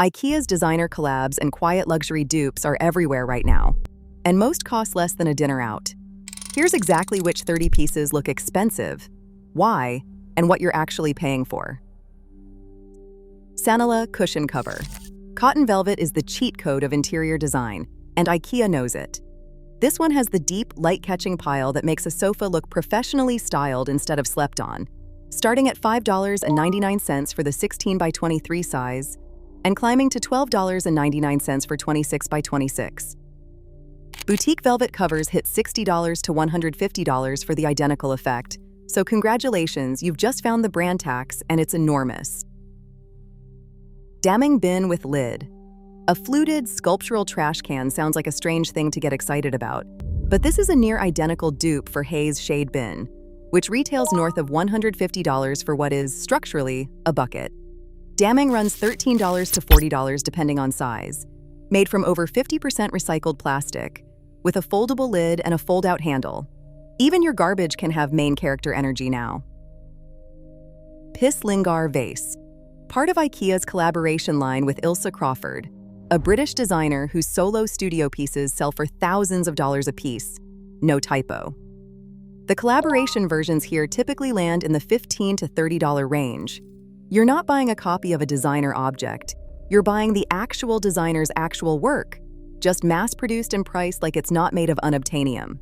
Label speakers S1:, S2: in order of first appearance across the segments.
S1: IKEA's designer collabs and quiet luxury dupes are everywhere right now, and most cost less than a dinner out. Here's exactly which 30 pieces look expensive, why, and what you're actually paying for. Sanala Cushion Cover. Cotton velvet is the cheat code of interior design, and IKEA knows it. This one has the deep, light-catching pile that makes a sofa look professionally styled instead of slept on, starting at $5.99 for the 16 by 23 size, and climbing to $12.99 for 26 by 26. Boutique velvet covers hit $60 to $150 for the identical effect, so congratulations, you've just found the brand tax and it's enormous. Damning bin with lid. A fluted, sculptural trash can sounds like a strange thing to get excited about, but this is a near-identical dupe for Hayes Shade Bin, which retails north of $150 for what is, structurally, a bucket. Damming runs $13 to $40 depending on size, made from over 50% recycled plastic, with a foldable lid and a fold-out handle. Even your garbage can have main character energy now. Pislingar Vase. Part of IKEA's collaboration line with Ilse Crawford, a British designer whose solo studio pieces sell for thousands of dollars a piece. No typo. The collaboration versions here typically land in the $15 to $30 range. You're not buying a copy of a designer object. You're buying the actual designer's actual work, just mass-produced and priced like it's not made of unobtainium.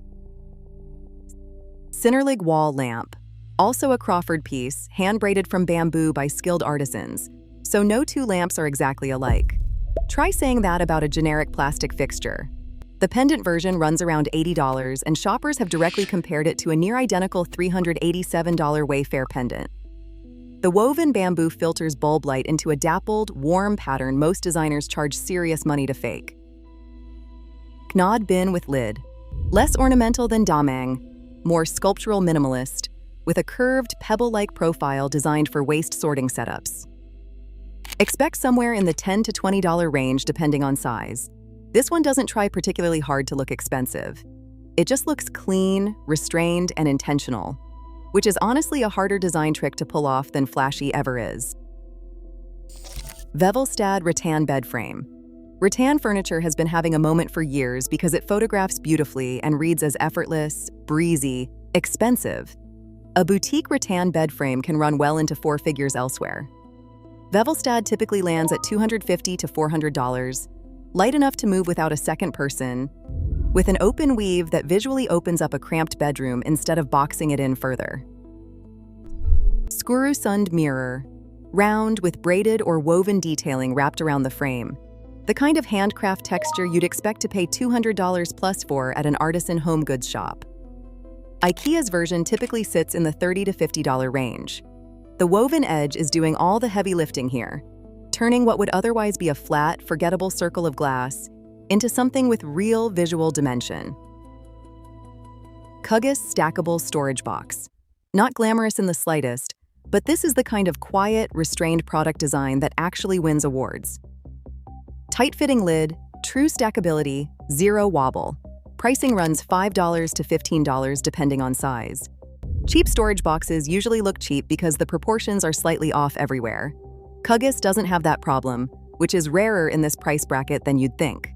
S1: Cinderlig Wall Lamp. Also a Crawford piece, hand-braided from bamboo by skilled artisans, so no two lamps are exactly alike. Try saying that about a generic plastic fixture. The pendant version runs around $80, and shoppers have directly compared it to a near-identical $387 Wayfair pendant. The woven bamboo filters bulb light into a dappled, warm pattern most designers charge serious money to fake. Gnad bin with lid. Less ornamental than damang, more sculptural minimalist, with a curved, pebble-like profile designed for waste sorting setups. Expect somewhere in the $10 to $20 range depending on size. This one doesn't try particularly hard to look expensive. It just looks clean, restrained, and intentional, which is honestly a harder design trick to pull off than flashy ever is. Vevelstad Rattan Bed Frame. Rattan furniture has been having a moment for years because it photographs beautifully and reads as effortless, breezy, expensive. A boutique rattan bed frame can run well into four figures elsewhere. Vevelstad typically lands at $250 to $400, light enough to move without a second person, with an open weave that visually opens up a cramped bedroom instead of boxing it in further. Skurusund Mirror. Round with braided or woven detailing wrapped around the frame. The kind of handcraft texture you'd expect to pay $200 plus for at an artisan home goods shop. IKEA's version typically sits in the $30 to $50 range. The woven edge is doing all the heavy lifting here, turning what would otherwise be a flat, forgettable circle of glass into something with real visual dimension. Kugis Stackable Storage Box. Not glamorous in the slightest, but this is the kind of quiet, restrained product design that actually wins awards. Tight-fitting lid, true stackability, zero wobble. Pricing runs $5 to $15 depending on size. Cheap storage boxes usually look cheap because the proportions are slightly off everywhere. Kugis doesn't have that problem, which is rarer in this price bracket than you'd think.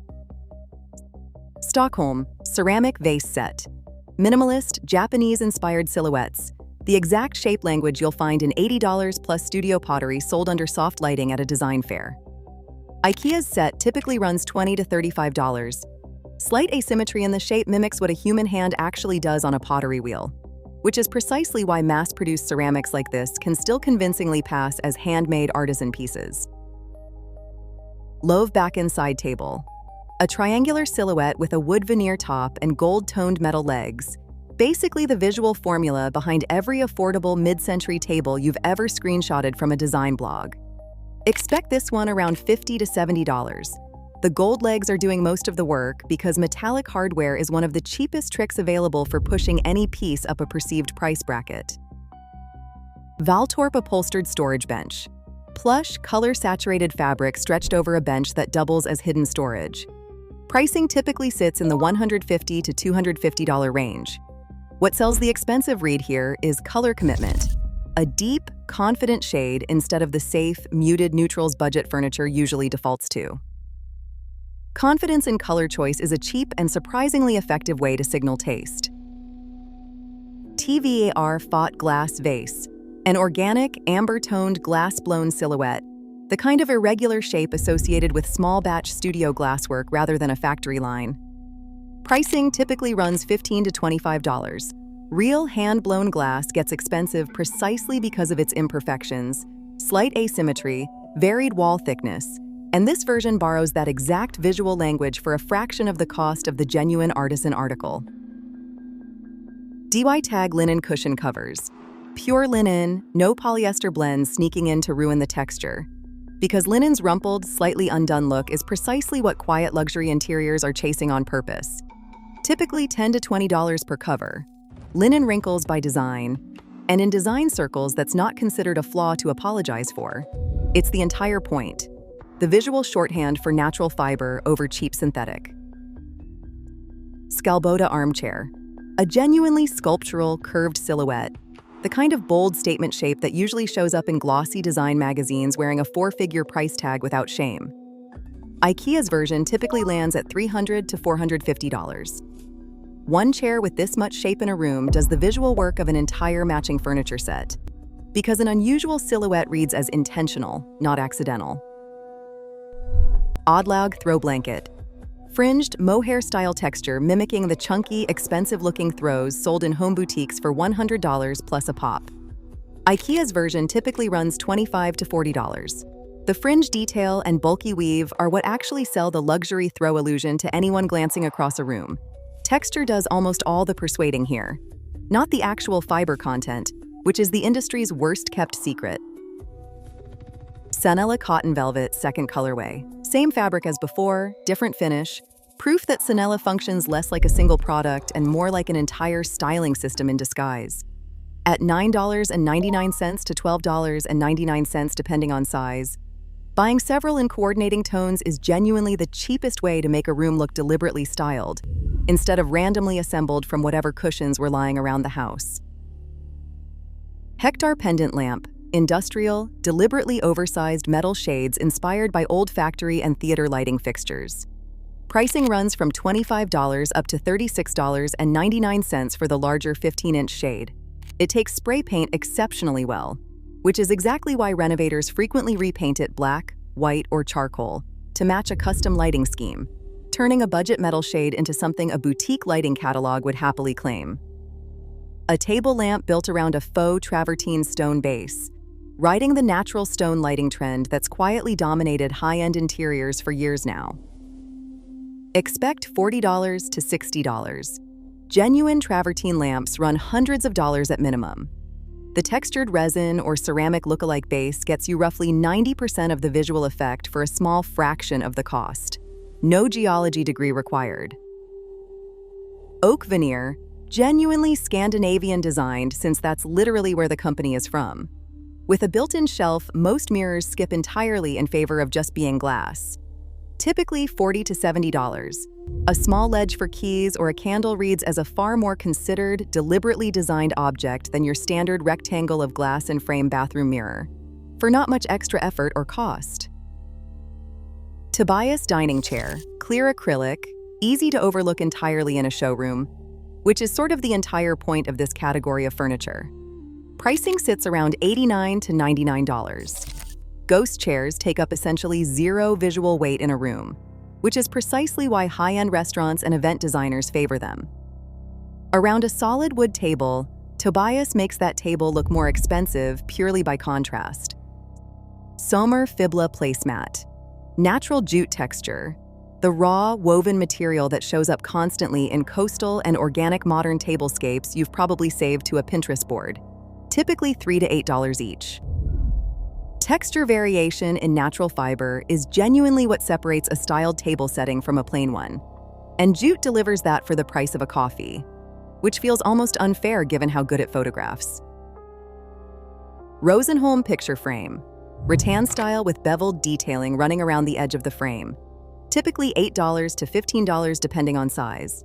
S1: Stockholm Ceramic Vase Set. Minimalist, Japanese-inspired silhouettes. The exact shape language you'll find in $80 plus studio pottery sold under soft lighting at a design fair. IKEA's set typically runs $20 to $35. Slight asymmetry in the shape mimics what a human hand actually does on a pottery wheel, which is precisely why mass-produced ceramics like this can still convincingly pass as handmade artisan pieces. Loave Backen Side Table. A triangular silhouette with a wood veneer top and gold-toned metal legs. Basically the visual formula behind every affordable mid-century table you've ever screenshotted from a design blog. Expect this one around $50 to $70. The gold legs are doing most of the work because metallic hardware is one of the cheapest tricks available for pushing any piece up a perceived price bracket. Valtorp Upholstered Storage Bench. Plush, color-saturated fabric stretched over a bench that doubles as hidden storage. Pricing typically sits in the $150 to $250 range. What sells the expensive read here is color commitment. A deep, confident shade instead of the safe, muted neutrals budget furniture usually defaults to. Confidence in color choice is a cheap and surprisingly effective way to signal taste. TVAR Fought Glass Vase, an organic, amber-toned glass-blown silhouette, the kind of irregular shape associated with small-batch studio glasswork rather than a factory line. Pricing typically runs $15 to $25. Real hand-blown glass gets expensive precisely because of its imperfections, slight asymmetry, varied wall thickness, and this version borrows that exact visual language for a fraction of the cost of the genuine artisan article. DY Tag Linen Cushion Covers. Pure linen, no polyester blends sneaking in to ruin the texture. Because linen's rumpled, slightly undone look is precisely what quiet luxury interiors are chasing on purpose. Typically $10 to $20 per cover. Linen wrinkles by design, and in design circles that's not considered a flaw to apologize for. It's the entire point. The visual shorthand for natural fiber over cheap synthetic. Sculptural Armchair. A genuinely sculptural, curved silhouette. The kind of bold statement shape that usually shows up in glossy design magazines wearing a four-figure price tag without shame. IKEA's version typically lands at $300 to $450. One chair with this much shape in a room does the visual work of an entire matching furniture set. Because an unusual silhouette reads as intentional, not accidental. Oddlaug Throw Blanket. Fringed, mohair-style texture mimicking the chunky, expensive-looking throws sold in home boutiques for $100 plus a pop. IKEA's version typically runs $25 to $40. The fringe detail and bulky weave are what actually sell the luxury throw illusion to anyone glancing across a room. Texture does almost all the persuading here, not the actual fiber content, which is the industry's worst-kept secret. Sanella Cotton Velvet Second Colorway. Same fabric as before, different finish. Proof that Sanella functions less like a single product and more like an entire styling system in disguise. At $9.99 to $12.99 depending on size, buying several in coordinating tones is genuinely the cheapest way to make a room look deliberately styled, instead of randomly assembled from whatever cushions were lying around the house. Hector Pendant Lamp. Industrial, deliberately oversized metal shades inspired by old factory and theater lighting fixtures. Pricing runs from $25 up to $36.99 for the larger 15-inch shade. It takes spray paint exceptionally well, which is exactly why renovators frequently repaint it black, white, or charcoal to match a custom lighting scheme, turning a budget metal shade into something a boutique lighting catalog would happily claim. A table lamp built around a faux travertine stone base, riding the natural stone lighting trend that's quietly dominated high-end interiors for years now. Expect $40 to $60. Genuine travertine lamps run hundreds of dollars at minimum. The textured resin or ceramic look-alike base gets you roughly 90% of the visual effect for a small fraction of the cost. No geology degree required. Oak veneer, genuinely Scandinavian designed since that's literally where the company is from. With a built-in shelf, most mirrors skip entirely in favor of just being glass. Typically $40 to $70. A small ledge for keys or a candle reads as a far more considered, deliberately designed object than your standard rectangle of glass and frame bathroom mirror, for not much extra effort or cost. Tobias Dining Chair, clear acrylic, easy to overlook entirely in a showroom, which is sort of the entire point of this category of furniture. Pricing sits around $89 to $99. Ghost chairs take up essentially zero visual weight in a room, which is precisely why high-end restaurants and event designers favor them. Around a solid wood table, Tobias makes that table look more expensive purely by contrast. Sommer Fibla Placemat. Natural jute texture, the raw, woven material that shows up constantly in coastal and organic modern tablescapes you've probably saved to a Pinterest board. Typically $3 to $8 each. Texture variation in natural fiber is genuinely what separates a styled table setting from a plain one, and jute delivers that for the price of a coffee, which feels almost unfair given how good it photographs. Rosenholm Picture Frame, rattan style with beveled detailing running around the edge of the frame, typically $8 to $15 depending on size.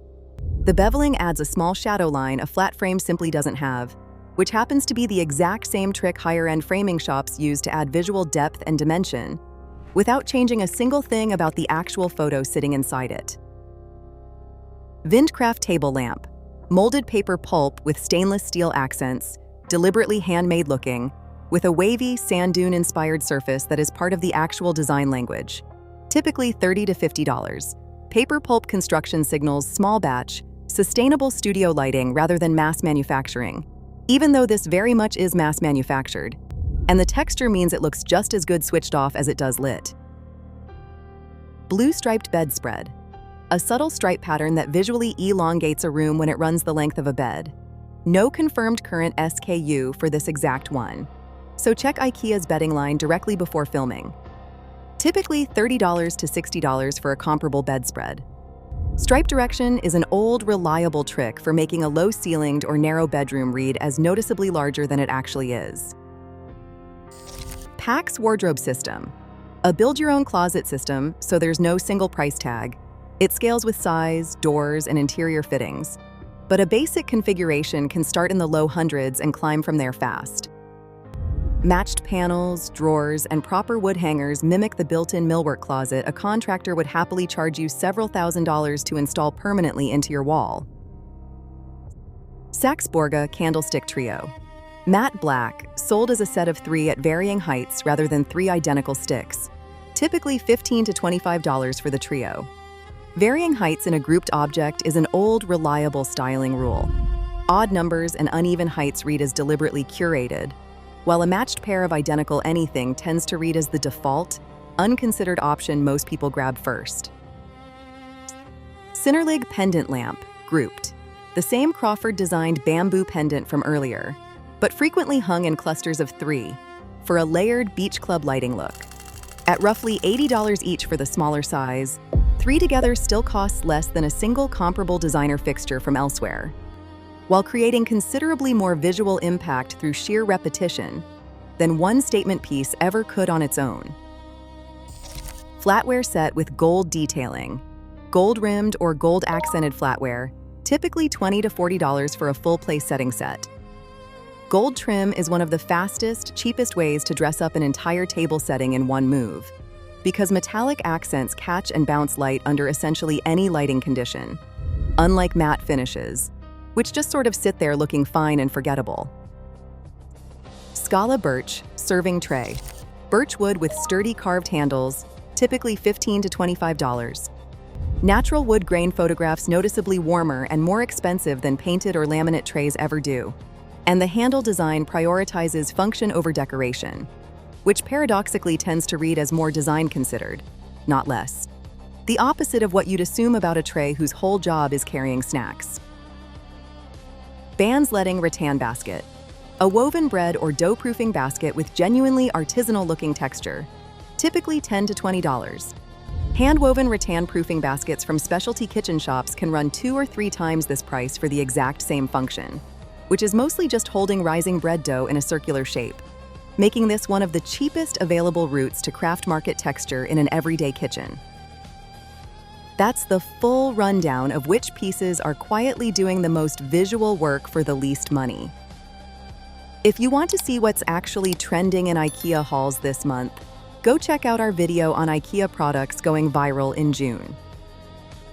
S1: The beveling adds a small shadow line a flat frame simply doesn't have, which happens to be the exact same trick higher-end framing shops use to add visual depth and dimension, without changing a single thing about the actual photo sitting inside it. Vindcraft table lamp, molded paper pulp with stainless steel accents, deliberately handmade looking, with a wavy, sand dune-inspired surface that is part of the actual design language. Typically $30 to $50. Paper pulp construction signals small batch, sustainable studio lighting rather than mass manufacturing, even though this very much is mass manufactured. And the texture means it looks just as good switched off as it does lit. Blue striped bedspread, a subtle stripe pattern that visually elongates a room when it runs the length of a bed. No confirmed current SKU for this exact one, so check IKEA's bedding line directly before filming. Typically $30 to $60 for a comparable bedspread. Stripe direction is an old, reliable trick for making a low-ceilinged or narrow bedroom read as noticeably larger than it actually is. Pax wardrobe system, a build-your-own closet system, so there's no single price tag. It scales with size, doors, and interior fittings, but a basic configuration can start in the low hundreds and climb from there fast. Matched panels, drawers, and proper wood hangers mimic the built-in millwork closet a contractor would happily charge you several $1,000s to install permanently into your wall. Saxborga Candlestick Trio. Matte black, sold as a set of 3 at varying heights rather than 3 identical sticks. Typically $15 to $25 for the trio. Varying heights in a grouped object is an old, reliable styling rule. Odd numbers and uneven heights read as deliberately curated, while a matched pair of identical anything tends to read as the default, unconsidered option most people grab first. Cinderlig pendant lamp, grouped. The same Crawford-designed bamboo pendant from earlier, but frequently hung in clusters of 3 for a layered beach club lighting look. At roughly $80 each for the smaller size, 3 together still costs less than a single comparable designer fixture from elsewhere, while creating considerably more visual impact through sheer repetition than one statement piece ever could on its own. Flatware set with gold detailing. Gold-rimmed or gold-accented flatware, typically $20 to $40 for a full place setting set. Gold trim is one of the fastest, cheapest ways to dress up an entire table setting in one move, because metallic accents catch and bounce light under essentially any lighting condition, unlike matte finishes, which just sort of sit there looking fine and forgettable. Scala birch serving tray. Birch wood with sturdy carved handles, typically $15 to $25. Natural wood grain photographs noticeably warmer and more expensive than painted or laminate trays ever do. And the handle design prioritizes function over decoration, which paradoxically tends to read as more design considered, not less. The opposite of what you'd assume about a tray whose whole job is carrying snacks. Bandsletting rattan basket. A woven bread or dough-proofing basket with genuinely artisanal-looking texture, typically $10 to $20. Hand-woven rattan-proofing baskets from specialty kitchen shops can run 2 or 3 times this price for the exact same function, which is mostly just holding rising bread dough in a circular shape, making this one of the cheapest available routes to craft market texture in an everyday kitchen. That's the full rundown of which pieces are quietly doing the most visual work for the least money. If you want to see what's actually trending in IKEA hauls this month, go check out our video on IKEA products going viral in June.